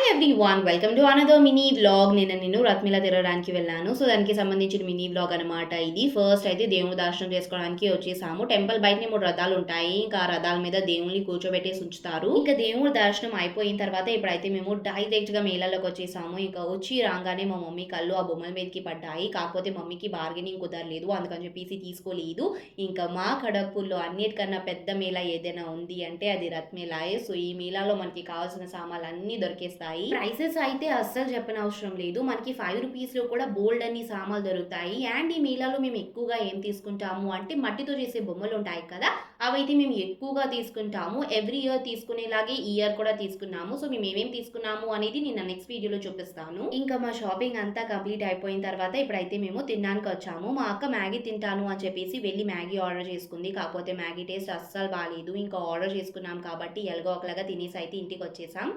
Everyone welcome to another mini vlog. నేను రత్మిల తిరగడానికి వెళ్ళాను. సో దానికి సంబంధించిన మినీ వ్లాగ్ అనమాట ఇది. ఫస్ట్ అయితే దేవుని దర్శనం చేసుకోవడానికి వచ్చేసాము. టెంపుల్ బయటనే 3 రథాలు ఉంటాయి. ఇంకా ఆ రథాల మీద దేవుని కూర్చోబెట్టేసి ఉంచుతారు. ఇంకా దేవుడి దర్శనం అయిపోయిన తర్వాత ఇప్పుడైతే మేము డైరెక్ట్ గా మేళలోకి వచ్చేసాము. ఇంకా వచ్చి రాగానే మా మమ్మీ కళ్ళు ఆ బొమ్మల మీదకి పడ్డాయి. కాకపోతే మమ్మీకి బార్గెనింగ్ కుదరలేదు, అందుకని చెప్పేసి తీసుకోలేదు. ఇంకా మా కడపల్లో అన్నిటికన్నా పెద్ద మేళ ఏదైనా ఉంది అంటే అది రథ్ మేళాయే. సో ఈ మేళాలో మనకి కావాల్సిన సామాన్లు అన్ని దొరికేస్తాయి. ప్రైసెస్ అయితే అస్సలు చెప్పనవసరం లేదు. మనకి 5 రూపీస్‌లో కూడా బోల్డ్ అన్ని సామాన్లు దొరుకుతాయి. అండ్ ఈ మేళాలో మేము ఎక్కువగా ఏం తీసుకుంటాము అంటే మట్టితో చేసే బొమ్మలు ఉంటాయి కదా! అవైతే మేము ఎక్కువగా తీసుకుంటాము. ఎవ్రీ ఇయర్ తీసుకునేలాగే ఈ ఇయర్ కూడా తీసుకున్నాము. సో మేము ఏమేమి తీసుకున్నాము అనేది నేను నెక్స్ట్ వీడియోలో చూపిస్తాను. ఇంకా మా షాపింగ్ అంతా కంప్లీట్ అయిపోయిన తర్వాత ఇప్పుడైతే మేము తినడానికి వచ్చాము. మా అక్క మ్యాగీ తింటాను అని చెప్పేసి వెళ్ళి మ్యాగీ ఆర్డర్ చేసుకుంది. కాకపోతే మ్యాగీ టేస్ట్ అస్సలు బాలేదు. ఇంకా ఆర్డర్ చేసుకున్నాం కాబట్టి ఎలాగో ఒకలాగా తినేసి అయితే ఇంటికి వచ్చేసాం.